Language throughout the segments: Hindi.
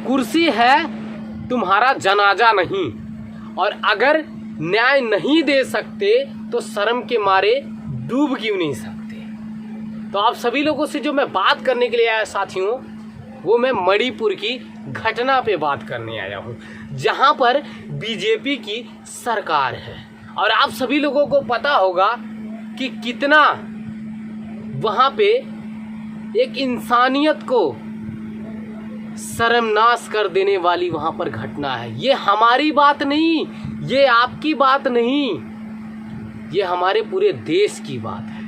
कुर्सी है, तुम्हारा जनाजा नहीं। और अगर न्याय नहीं दे सकते तो शर्म के मारे डूब क्यों नहीं सकते। तो आप सभी लोगों से जो मैं बात करने के लिए आया साथियों, वो मैं मणिपुर की घटना पे बात करने आया हूँ, जहाँ पर बीजेपी की सरकार है। और आप सभी लोगों को पता होगा कि कितना वहाँ पे एक इंसानियत को शर्मनाश कर देने वाली वहाँ पर घटना है। ये हमारी बात नहीं, ये आपकी बात नहीं, ये हमारे पूरे देश की बात है।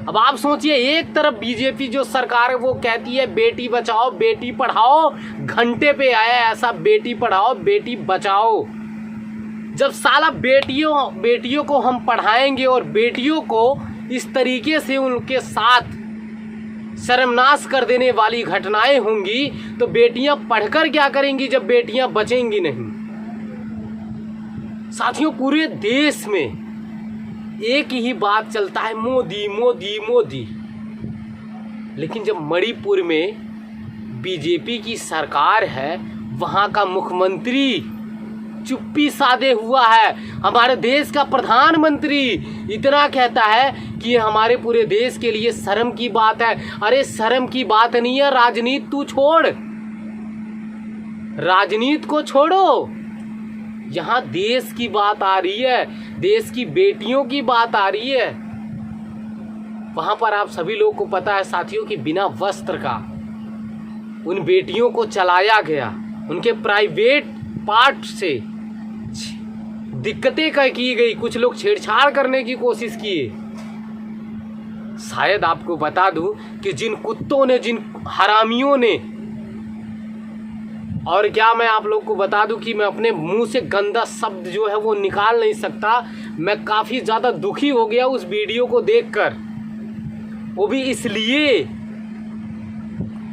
अब आप सोचिए, एक तरफ बीजेपी जो सरकार है वो कहती है बेटी बचाओ बेटी पढ़ाओ, घंटे पे आया ऐसा बेटी पढ़ाओ बेटी बचाओ। जब साला बेटियों को हम पढ़ाएंगे और बेटियों को इस तरीके से उनके साथ शर्मनाश कर देने वाली घटनाएं होंगी तो बेटियां पढ़कर क्या करेंगी जब बेटियां बचेंगी नहीं। साथियों, पूरे देश में एक ही बात चलता है, मोदी मोदी मोदी। लेकिन जब मणिपुर में बीजेपी की सरकार है, वहां का मुख्यमंत्री चुप्पी साधे हुआ है। हमारे देश का प्रधानमंत्री इतना कहता है कि हमारे पूरे देश के लिए शर्म की बात है। अरे शर्म की बात नहीं है, राजनीति तू छोड़, राजनीति को छोड़ो। यहाँ देश की बात आ रही है, देश की बेटियों की बात आ रही है। वहां पर आप सभी लोगों को पता है साथियों कि बिना वस्त्र का उन बेटियों को चलाया गया, उनके प्राइवेट पार्ट से दिक्कतें की गई, कुछ लोग छेड़छाड़ करने की कोशिश किए। शायद आपको बता दूं कि जिन कुत्तों ने, जिन हरामियों ने, और क्या मैं आप लोग को बता दूं कि मैं अपने मुंह से गंदा शब्द जो है वो निकाल नहीं सकता। मैं काफ़ी ज़्यादा दुखी हो गया उस वीडियो को देखकर, वो भी इसलिए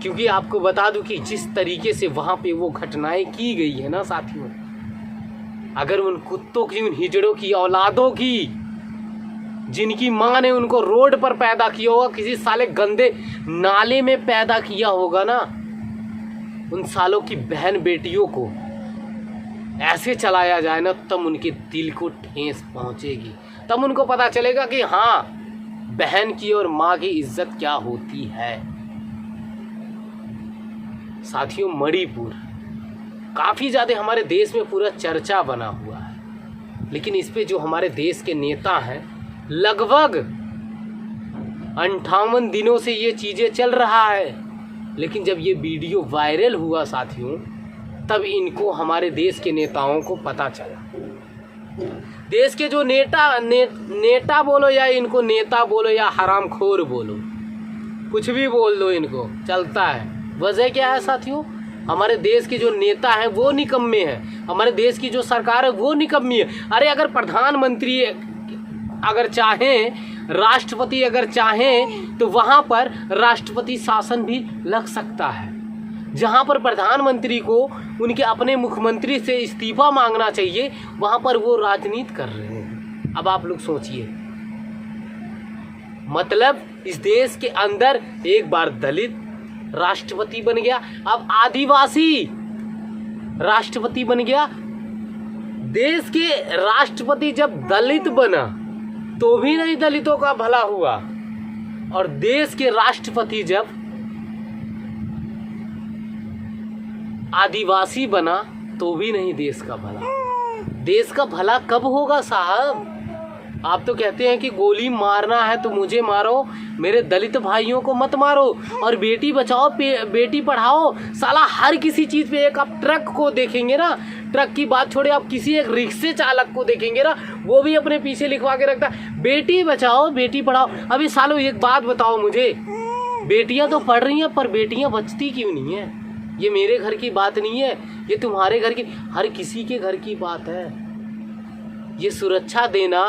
क्योंकि आपको बता दूं कि जिस तरीके से वहाँ पे वो घटनाएं की गई है ना साथियों, अगर उन कुत्तों की, उन हिजड़ों की औलादों की, जिनकी माँ ने उनको रोड पर पैदा किया होगा, किसी साले गंदे नाले में पैदा किया होगा ना, उन सालों की बहन बेटियों को ऐसे चलाया जाए ना, तब उनके दिल को ठेस पहुंचेगी, तब उनको पता चलेगा कि हाँ, बहन की और माँ की इज्जत क्या होती है। साथियों, मणिपुर काफ़ी ज़्यादा हमारे देश में पूरा चर्चा बना हुआ है, लेकिन इस पे जो हमारे देश के नेता हैं, लगभग 58 दिनों से ये चीज़ें चल रहा है। लेकिन जब ये वीडियो वायरल हुआ साथियों, तब इनको, हमारे देश के नेताओं को पता चला। देश के जो नेता बोलो या इनको नेता बोलो या हरामखोर बोलो, कुछ भी बोल दो, इनको चलता है। वजह क्या है साथियों? हमारे देश के जो नेता हैं वो निकम्मे हैं, हमारे देश की जो सरकार है वो निकम्मी है। अरे अगर प्रधानमंत्री अगर चाहें, राष्ट्रपति अगर चाहें, तो वहाँ पर राष्ट्रपति शासन भी लग सकता है, जहाँ पर प्रधानमंत्री को उनके अपने मुख्यमंत्री से इस्तीफा मांगना चाहिए, वहाँ पर वो राजनीति कर रहे हैं। अब आप लोग सोचिए, मतलब इस देश के अंदर एक बार दलित राष्ट्रपति बन गया, अब आदिवासी राष्ट्रपति बन गया। देश के राष्ट्रपति जब दलित बना तो भी नहीं दलितों का भला हुआ, और देश के राष्ट्रपति जब आदिवासी बना तो भी नहीं देश का भला। देश का भला कब होगा साहब? आप तो कहते हैं कि गोली मारना है तो मुझे मारो, मेरे दलित भाइयों को मत मारो, और बेटी बचाओ बेटी पढ़ाओ। साला हर किसी चीज़ पे, एक आप ट्रक को देखेंगे ना, ट्रक की बात छोड़े, आप किसी एक रिक्शे चालक को देखेंगे ना, वो भी अपने पीछे लिखवा के रखता है बेटी बचाओ बेटी पढ़ाओ। अभी सालों एक बात बताओ मुझे, बेटियां तो पढ़ रही हैं पर बेटियां बचती क्यों नहीं है? ये मेरे घर की बात नहीं है, ये तुम्हारे घर की, हर किसी के घर की बात है। ये सुरक्षा देना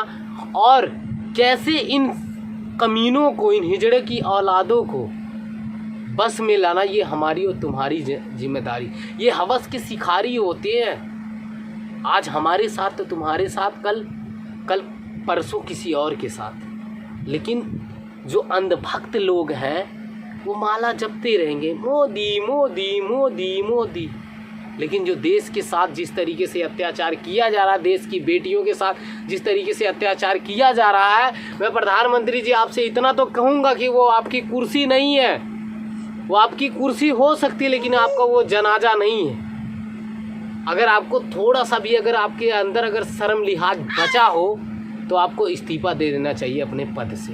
और कैसे इन कमीनों को, इन हिजड़े की औलादों को बस में लाना, ये हमारी और तुम्हारी जिम्मेदारी। ये हवस के शिकारी होते हैं, आज हमारे साथ तो तुम्हारे साथ, कल परसों किसी और के साथ। लेकिन जो अंधभक्त लोग हैं वो माला जपते रहेंगे, मोदी मोदी मोदी मोदी। लेकिन जो देश के साथ जिस तरीके से अत्याचार किया जा रहा है, देश की बेटियों के साथ जिस तरीके से अत्याचार किया जा रहा है, मैं प्रधानमंत्री जी आपसे इतना तो कहूँगा कि वो आपकी कुर्सी नहीं है। वो आपकी कुर्सी हो सकती है लेकिन आपका वो जनाजा नहीं है। अगर आपको थोड़ा सा भी अगर आपके अंदर अगर शर्म लिहाज बचा हो तो आपको इस्तीफा दे देना चाहिए अपने पद से।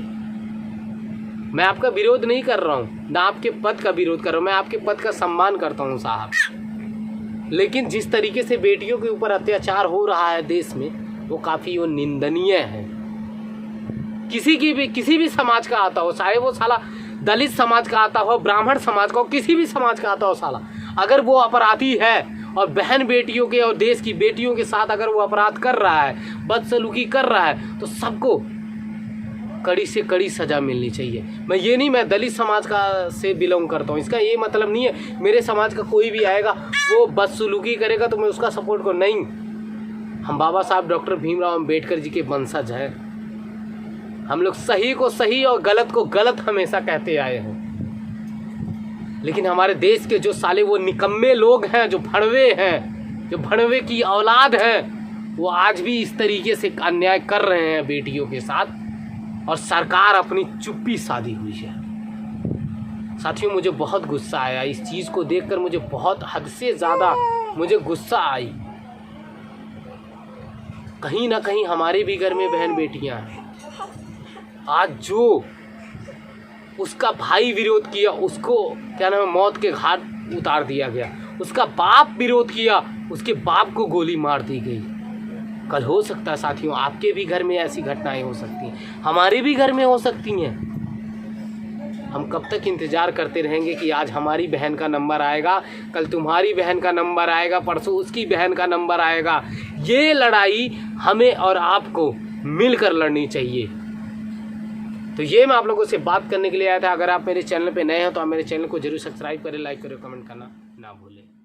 मैं आपका विरोध नहीं कर रहा हूँ, ना आपके पद का विरोध कर रहा हूँ, मैं आपके पद का सम्मान करता हूँ साहब। लेकिन जिस तरीके से बेटियों के ऊपर अत्याचार हो रहा है देश में, वो काफ़ी वो निंदनीय है। किसी भी समाज का आता हो, चाहे वो साला दलित समाज का आता हो, ब्राह्मण समाज का हो, किसी भी समाज का आता हो साला, अगर वो अपराधी है और बहन बेटियों के और देश की बेटियों के साथ अगर वो अपराध कर रहा है, बदसलूकी कर रहा है, तो सबको कड़ी से कड़ी सज़ा मिलनी चाहिए। मैं दलित समाज का से बिलोंग करता हूँ, इसका ये मतलब नहीं है मेरे समाज का कोई भी आएगा वो बदसलूकी करेगा तो मैं उसका सपोर्ट को नहीं। हम बाबा साहब डॉक्टर भीमराव अम्बेडकर जी के वंशज हैं। हम लोग सही को सही और गलत को गलत हमेशा कहते आए हैं। लेकिन हमारे देश के जो साले वो निकम्मे लोग हैं, जो भड़वे की औलाद हैं, वो आज भी इस तरीके से अन्याय कर रहे हैं बेटियों के साथ, और सरकार अपनी चुप्पी साधी हुई है। साथियों, मुझे बहुत गुस्सा आया इस चीज़ को देखकर, मुझे बहुत हद से ज़्यादा मुझे गुस्सा आई। कहीं ना कहीं हमारे भी घर में बहन बेटियां हैं। आज जो उसका भाई विरोध किया उसको क्या नाम है मौत के घाट उतार दिया गया, उसका बाप विरोध किया उसके बाप को गोली मार दी गई। कल हो सकता है साथियों आपके भी घर में ऐसी घटनाएं हो सकती हैं, हमारे भी घर में हो सकती हैं। हम कब तक इंतज़ार करते रहेंगे कि आज हमारी बहन का नंबर आएगा, कल तुम्हारी बहन का नंबर आएगा, परसों उसकी बहन का नंबर आएगा। ये लड़ाई हमें और आपको मिलकर लड़नी चाहिए। तो ये मैं आप लोगों से बात करने के लिए आया था। अगर आप मेरे चैनल पे नए हैं तो आप मेरे चैनल को जरूर सब्सक्राइब करें, लाइक करें, कमेंट करना ना भूलें।